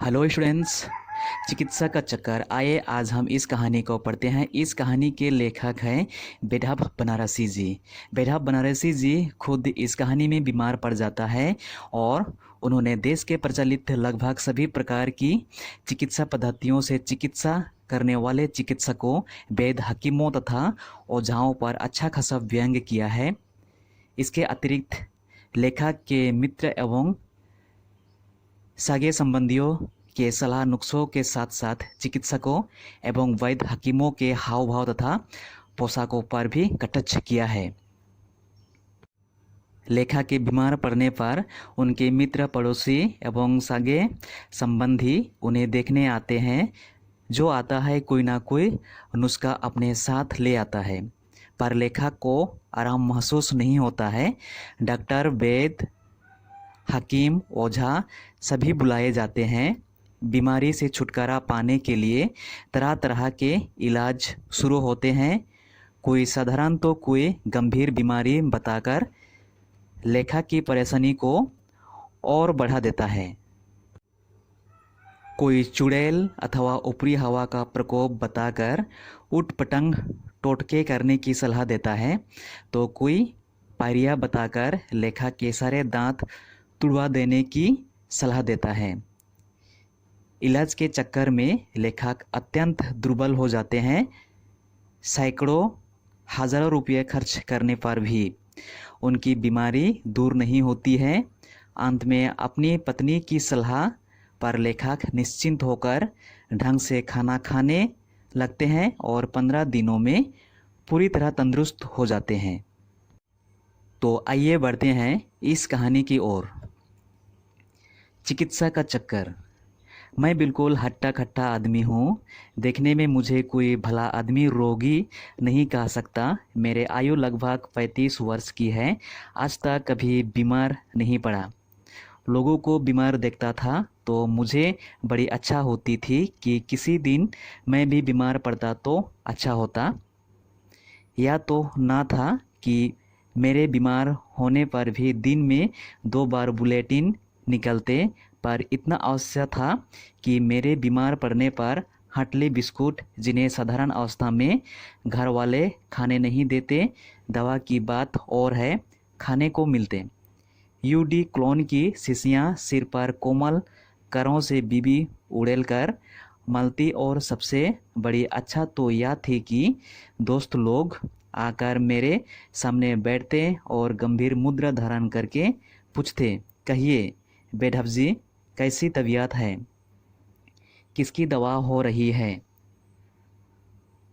Hello students. चिकित्सा का चक्कर, आइए आज हम इस कहानी को पढ़ते हैं। इस कहानी के लेखक हैं बेढब बनारसी जी। बेढब बनारसी जी खुद इस कहानी में बीमार पड़ जाता है और उन्होंने देश के प्रचलित लगभग सभी प्रकार की चिकित्सा पद्धतियों से चिकित्सा करने वाले चिकित्सकों, वैद्य, हकीमों तथा ओझाओं पर अच्छा खासा व्यंग्य किया है। इसके अतिरिक्त लेखक के मित्र एवं सगे संबंधियों के सलाह नुस्खों के साथ साथ चिकित्सकों एवं वैद्य हकीमों के हाव भाव तथा पोशाकों पर भी कटाक्ष किया है। लेखक के बीमार पड़ने पर उनके मित्र, पड़ोसी एवं सगे संबंधी उन्हें देखने आते हैं। जो आता है कोई ना कोई नुस्खा अपने साथ ले आता है, पर लेखक को आराम महसूस नहीं होता है। डॉक्टर, वैद्य, हकीम, ओझा सभी बुलाए जाते हैं। बीमारी से छुटकारा पाने के लिए तरह तरह के इलाज शुरू होते हैं। कोई साधारण तो कोई गंभीर बीमारी बताकर लेखक की परेशानी को और बढ़ा देता है। कोई चुड़ैल अथवा ऊपरी हवा का प्रकोप बताकर उटपटंग टोटके करने की सलाह देता है, तो कोई पायरिया बताकर लेखक के सारे दांत तुड़वा देने की सलाह देता है। इलाज के चक्कर में लेखक अत्यंत दुर्बल हो जाते हैं। सैकड़ों हजारों रुपये खर्च करने पर भी उनकी बीमारी दूर नहीं होती है। अंत में अपनी पत्नी की सलाह पर लेखक निश्चिंत होकर ढंग से खाना खाने लगते हैं और 15 दिनों में पूरी तरह तंदुरुस्त हो जाते हैं। तो आइए बढ़ते हैं इस कहानी की ओर। चिकित्सा का चक्कर। मैं बिल्कुल हट्टा कट्टा आदमी हूँ। देखने में मुझे कोई भला आदमी रोगी नहीं कह सकता। मेरे आयु लगभग 35 वर्ष की है। आज तक कभी बीमार नहीं पड़ा। लोगों को बीमार देखता था तो मुझे बड़ी अच्छा होती थी कि किसी दिन मैं भी बीमार पड़ता तो अच्छा होता। या तो ना था कि मेरे बीमार होने पर भी दिन में 2 बार बुलेटिन निकलते, पर इतना अवश्य था कि मेरे बीमार पड़ने पर हटली बिस्कुट, जिन्हें साधारण अवस्था में घर वाले खाने नहीं देते, दवा की बात और है, खाने को मिलते। यूडी क्लोन की शीशियाँ सिर पर कोमल करों से बीबी उड़ेल कर मलती, और सबसे बड़ी अच्छा तो यह थी कि दोस्त लोग आकर मेरे सामने बैठते और गंभीर मुद्रा धारण करके पूछते, कहिए बेढब जी, कैसी तबीयत है, किसकी दवा हो रही है,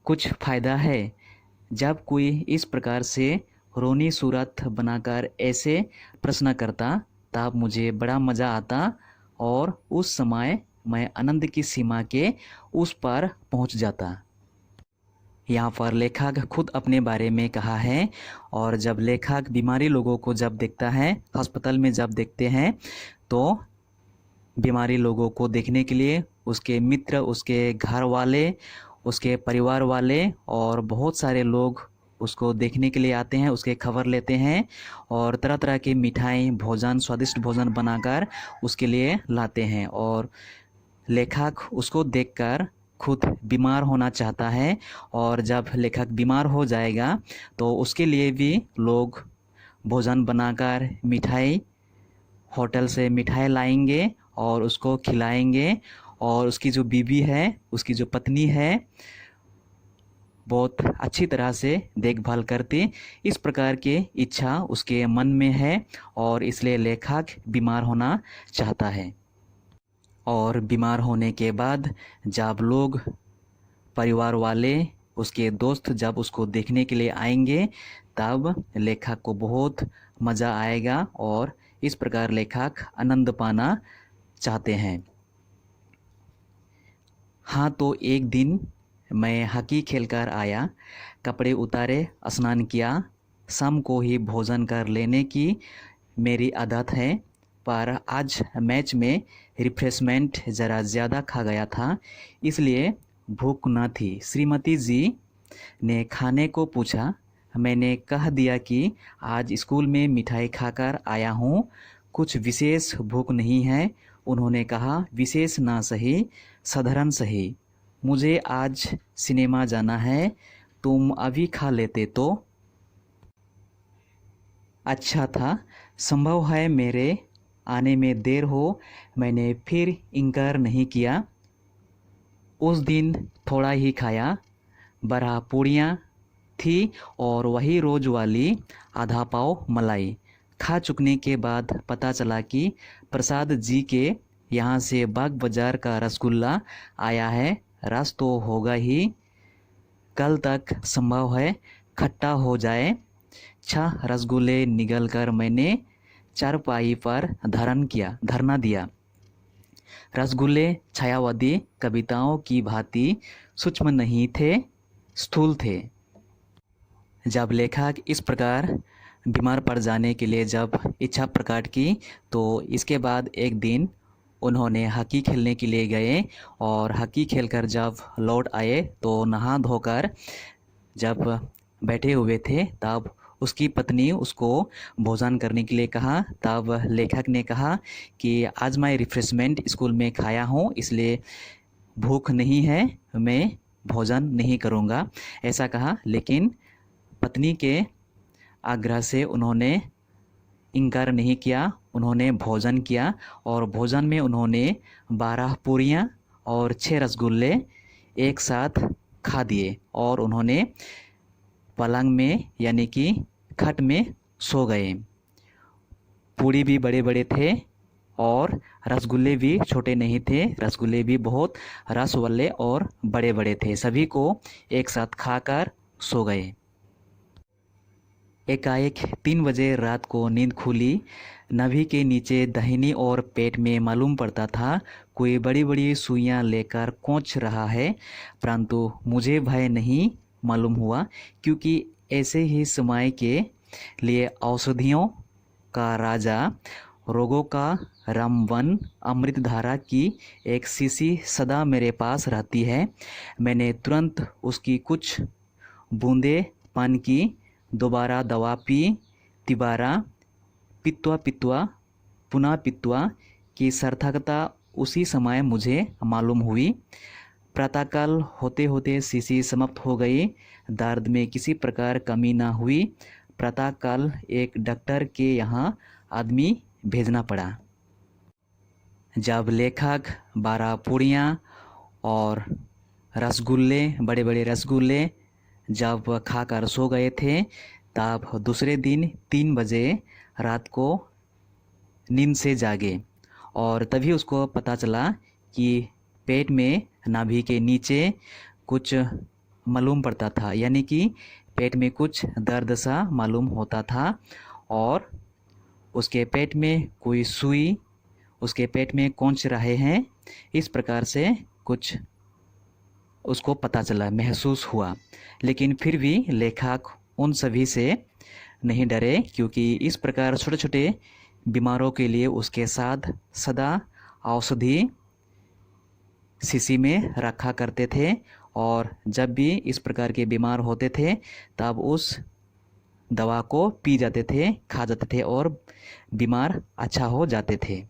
कुछ फ़ायदा है। जब कोई इस प्रकार से रोनी सूरत बनाकर ऐसे प्रश्न करता तब मुझे बड़ा मज़ा आता और उस समय मैं आनंद की सीमा के उस पार पहुंच जाता। यहाँ पर लेखक खुद अपने बारे में कहा है, और जब लेखक बीमारी लोगों को जब देखता है, अस्पताल में जब देखते हैं, तो बीमारी लोगों को देखने के लिए उसके मित्र, उसके घर वाले, उसके परिवार वाले और बहुत सारे लोग उसको देखने के लिए आते हैं, उसके खबर लेते हैं और तरह तरह की मिठाई, भोजन, स्वादिष्ट भोजन बनाकर उसके लिए लाते हैं। और लेखक उसको देखकर खुद बीमार होना चाहता है, और जब लेखक बीमार हो जाएगा तो उसके लिए भी लोग भोजन बनाकर मिठाई, होटल से मिठाई लाएंगे और उसको खिलाएंगे, और उसकी जो बीवी है, उसकी जो पत्नी है, बहुत अच्छी तरह से देखभाल करती। इस प्रकार की इच्छा उसके मन में है और इसलिए लेखक बीमार होना चाहता है। और बीमार होने के बाद जब लोग, परिवार वाले, उसके दोस्त जब उसको देखने के लिए आएंगे, तब लेखक को बहुत मज़ा आएगा और इस प्रकार लेखक आनंद पाना चाहते हैं। हाँ, तो एक दिन मैं हॉकी खेलकर आया, कपड़े उतारे, स्नान किया। शाम को ही भोजन कर लेने की मेरी आदत है, पर आज मैच में रिफ्रेशमेंट ज़रा ज़्यादा खा गया था, इसलिए भूख न थी। श्रीमती जी ने खाने को पूछा। मैंने कह दिया कि आज स्कूल में मिठाई खाकर आया हूँ, कुछ विशेष भूख नहीं है। उन्होंने कहा, विशेष ना सही, साधारण सही। मुझे आज सिनेमा जाना है, तुम अभी खा लेते तो अच्छा था। संभव है मेरे आने में देर हो। मैंने फिर इनकार नहीं किया। उस दिन थोड़ा ही खाया। 12 पूड़ियाँ थी और वही रोज वाली आधा पाव मलाई। खा चुकने के बाद पता चला कि प्रसाद जी के यहाँ से बाग बाजार का रसगुल्ला आया है। रस तो होगा ही, कल तक संभव है खट्टा हो जाए। 6 रसगुल्ले निगल कर मैंने चारपाई पर धरना दिया। रसगुल्ले छायावादी कविताओं की भांति सूक्ष्म नहीं थे, स्थूल थे। जब लेखक इस प्रकार बीमार पड़ जाने के लिए जब इच्छा प्रकट की तो इसके बाद एक दिन उन्होंने हॉकी खेलने के लिए गए और हॉकी खेलकर जब लौट आए तो नहा धोकर जब बैठे हुए थे तब उसकी पत्नी उसको भोजन करने के लिए कहा। तब लेखक ने कहा कि आज मैं रिफ्रेशमेंट स्कूल में खाया हूँ, इसलिए भूख नहीं है, मैं भोजन नहीं करूँगा, ऐसा कहा। लेकिन पत्नी के आग्रह से उन्होंने इनकार नहीं किया। उन्होंने भोजन किया और भोजन में उन्होंने 12 पूरियाँ और 6 रसगुल्ले एक साथ खा दिए और उन्होंने पलंग में यानी कि खट में सो गए। पूड़ी भी बड़े बड़े थे और रसगुल्ले भी छोटे नहीं थे। रसगुल्ले भी बहुत रस वाले और बड़े बड़े थे। सभी को एक साथ खाकर सो गए। एकाएक 3 बजे रात को नींद खुली। नाभि के नीचे दाहिनी ओर पेट में मालूम पड़ता था कोई बड़ी बड़ी सुइयां लेकर कोंच रहा है, परंतु मुझे भय नहीं मालूम हुआ, क्योंकि ऐसे ही समय के लिए औषधियों का राजा, रोगों का रामवन, अमृतधारा की एक शीशी सदा मेरे पास रहती है। मैंने तुरंत उसकी कुछ बूंदें पान की, दोबारा दवा पी, तिबारा पित्वा पुनः पित्वा की सार्थकता उसी समय मुझे मालूम हुई। प्रातःकाल होते होते शीशी समाप्त हो गई। दर्द में किसी प्रकार कमी न हुई। प्रातःकाल एक डॉक्टर के यहाँ आदमी भेजना पड़ा। जब लेखक 12 पूड़ियाँ और रसगुल्ले, बड़े बड़े रसगुल्ले जब खाकर सो गए थे तब दूसरे दिन 3 बजे रात को नींद से जागे और तभी उसको पता चला कि पेट में नाभि के नीचे कुछ मालूम पड़ता था, यानी कि पेट में कुछ दर्द सा मालूम होता था और उसके पेट में कोई सुई, उसके पेट में कोंच रहे हैं, इस प्रकार से कुछ उसको पता चला, महसूस हुआ। लेकिन फिर भी लेखक उन सभी से नहीं डरे, क्योंकि इस प्रकार छोटे छोटे बीमारों के लिए उसके साथ सदा औषधि शीशी में रखा करते थे और जब भी इस प्रकार के बीमार होते थे तब उस दवा को पी जाते थे, खा जाते थे और बीमार अच्छा हो जाते थे।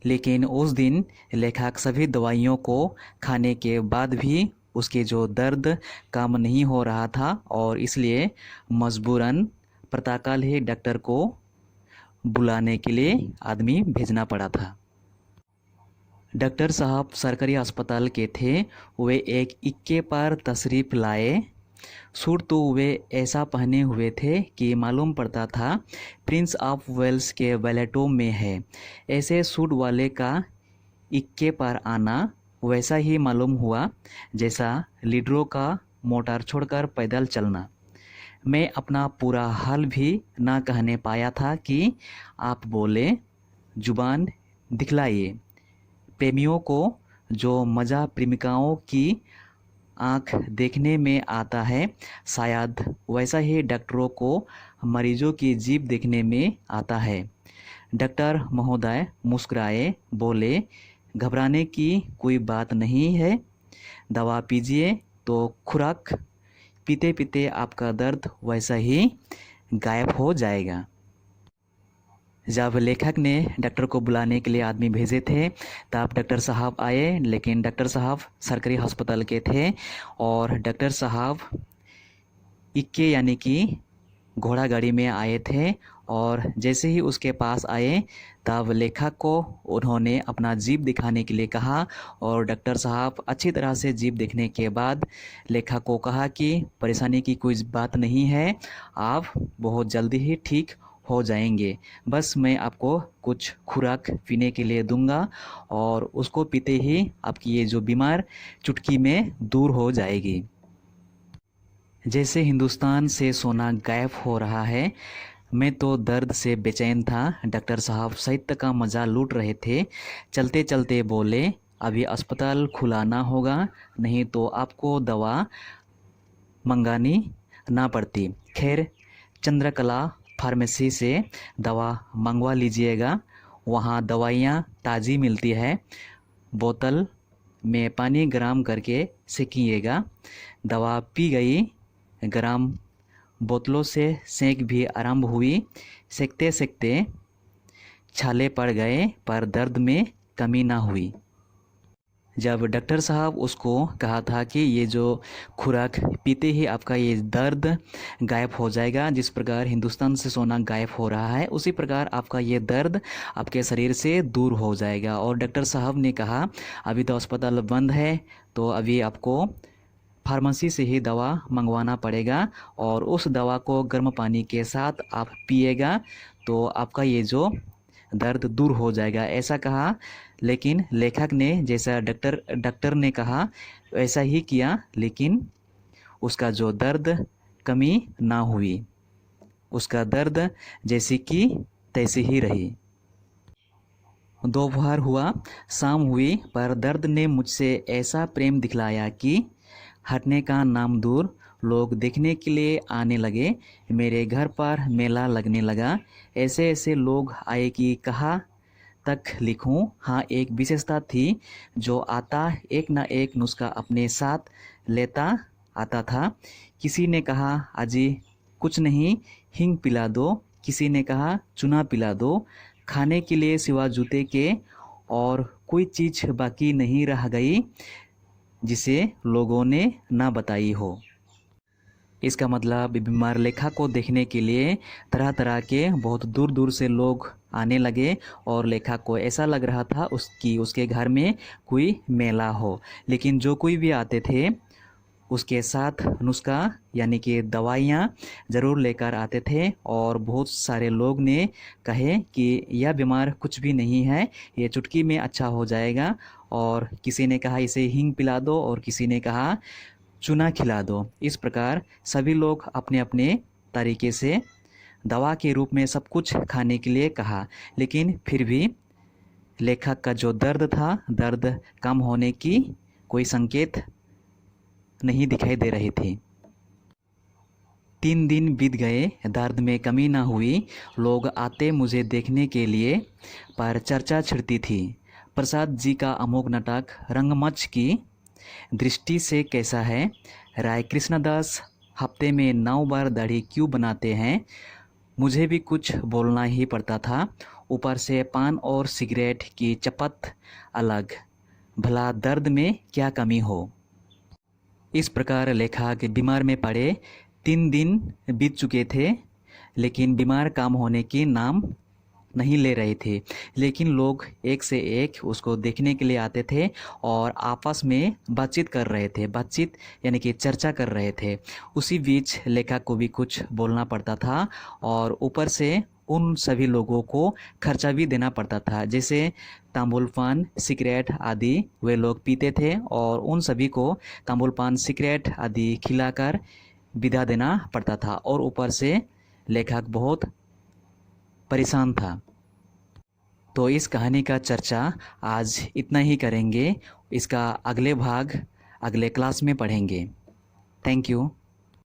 लेकिन उस दिन लेखक सभी दवाइयों को खाने के बाद भी उसके जो दर्द कम नहीं हो रहा था और इसलिए मजबूरन प्रातःकाल ही डॉक्टर को बुलाने के लिए आदमी भेजना पड़ा था। डॉक्टर साहब सरकारी अस्पताल के थे। वे एक इक्के पर तशरीफ़ लाए। सूट तो वे ऐसा पहने हुए थे कि मालूम पड़ता था प्रिंस ऑफ वेल्स के वैलेटो में है। ऐसे सूट वाले का इक्के पर आना वैसा ही मालूम हुआ जैसा लीडरों का मोटर छोड़कर पैदल चलना। मैं अपना पूरा हाल भी ना कहने पाया था कि आप बोले, जुबान दिखलाइए। प्रेमियों को जो मज़ा प्रेमिकाओं की आँख देखने में आता है, शायद वैसा ही डॉक्टरों को मरीजों की जीभ देखने में आता है। डॉक्टर महोदय मुस्कुराए, बोले, घबराने की कोई बात नहीं है, दवा पीजिए तो खुराक पीते पीते आपका दर्द वैसा ही गायब हो जाएगा। जब लेखक ने डॉक्टर को बुलाने के लिए आदमी भेजे थे तब डॉक्टर साहब आए, लेकिन डॉक्टर साहब सरकारी अस्पताल के थे और डॉक्टर साहब इक्के यानी कि घोड़ा गाड़ी में आए थे। और जैसे ही उसके पास आए तब लेखक को उन्होंने अपना जीभ दिखाने के लिए कहा और डॉक्टर साहब अच्छी तरह से जीभ देखने के बाद लेखक को कहा कि परेशानी की कोई बात नहीं है, आप बहुत जल्दी ही ठीक हो जाएंगे, बस मैं आपको कुछ खुराक पीने के लिए दूंगा और उसको पीते ही आपकी ये जो बीमार चुटकी में दूर हो जाएगी। जैसे हिंदुस्तान से सोना गायब हो रहा है, मैं तो दर्द से बेचैन था। डॉक्टर साहब साहित्य का मज़ा लूट रहे थे। चलते चलते बोले, अभी अस्पताल खुलाना होगा, नहीं तो आपको दवा मंगानी ना पड़ती। खैर, चंद्रकला फार्मेसी से दवा मंगवा लीजिएगा, वहाँ दवाइयाँ ताज़ी मिलती है। बोतल में पानी गरम करके सेकिएगा। दवा पी गई, गरम बोतलों से सेंक भी आरंभ हुई। सेकते सेकते छाले पड़ गए पर दर्द में कमी ना हुई। जब डॉक्टर साहब उसको कहा था कि ये जो खुराक पीते ही आपका ये दर्द गायब हो जाएगा, जिस प्रकार हिंदुस्तान से सोना गायब हो रहा है उसी प्रकार आपका ये दर्द आपके शरीर से दूर हो जाएगा। और डॉक्टर साहब ने कहा अभी तो अस्पताल बंद है, तो अभी आपको फार्मेसी से ही दवा मंगवाना पड़ेगा और उस दवा को गर्म पानी के साथ आप पिएगा तो आपका ये जो दर्द दूर हो जाएगा, ऐसा कहा। लेकिन लेखक ने जैसा डॉक्टर ने कहा वैसा ही किया, लेकिन उसका जो दर्द कमी ना हुई, उसका दर्द जैसी कि तैसी ही रही। दोपहर हुआ, शाम हुई, पर दर्द ने मुझसे ऐसा प्रेम दिखलाया कि हटने का नाम दूर। लोग देखने के लिए आने लगे। मेरे घर पर मेला लगने लगा। ऐसे ऐसे लोग आए कि कहाँ तक लिखूं। हाँ, एक विशेषता थी, जो आता एक ना एक नुस्खा अपने साथ लेता आता था। किसी ने कहा अजी कुछ नहीं, हींग पिला दो। किसी ने कहा चूना पिला दो। खाने के लिए सिवा जूते के और कोई चीज़ बाकी नहीं रह गई जिसे लोगों ने ना बताई हो। इसका मतलब बीमार लेखक को देखने के लिए तरह तरह के बहुत दूर दूर से लोग आने लगे और लेखक को ऐसा लग रहा था उसके घर में कोई मेला हो। लेकिन जो कोई भी आते थे उसके साथ नुस्खा यानी कि दवाइयाँ ज़रूर लेकर आते थे। और बहुत सारे लोग ने कहे कि यह बीमार कुछ भी नहीं है, ये चुटकी में अच्छा हो जाएगा। और किसी ने कहा इसे हींग पिला दो और किसी ने कहा चूना खिला दो। इस प्रकार सभी लोग अपने अपने तरीके से दवा के रूप में सब कुछ खाने के लिए कहा, लेकिन फिर भी लेखक का जो दर्द था, दर्द कम होने की कोई संकेत नहीं दिखाई दे रही थी। 3 दिन बीत गए, दर्द में कमी ना हुई। लोग आते मुझे देखने के लिए, पर चर्चा छिड़ती थी प्रसाद जी का अमोघ नाटक रंगमंच की दृष्टि से कैसा है। राय कृष्णदास हफ्ते में 9 बार दाढ़ी क्यों बनाते हैं। मुझे भी कुछ बोलना ही पड़ता था। ऊपर से पान और सिगरेट की चपत अलग, भला दर्द में क्या कमी हो। इस प्रकार लेखक बीमार में पड़े। 3 दिन बीत चुके थे, लेकिन बीमार काम होने की नाम नहीं ले रहे थे। लेकिन लोग एक से एक उसको देखने के लिए आते थे और आपस में बातचीत कर रहे थे। बातचीत यानी कि चर्चा कर रहे थे। उसी बीच लेखक को भी कुछ बोलना पड़ता था और ऊपर से उन सभी लोगों को खर्चा भी देना पड़ता था। जैसे तांबुल पान सिगरेट आदि वे लोग पीते थे और उन सभी को तांबुल पान सिगरेट आदि खिलाकर विदा देना पड़ता था। और ऊपर से लेखक बहुत परेशान था। तो इस कहानी का चर्चा आज इतना ही करेंगे। इसका अगले भाग अगले क्लास में पढ़ेंगे। Thank you.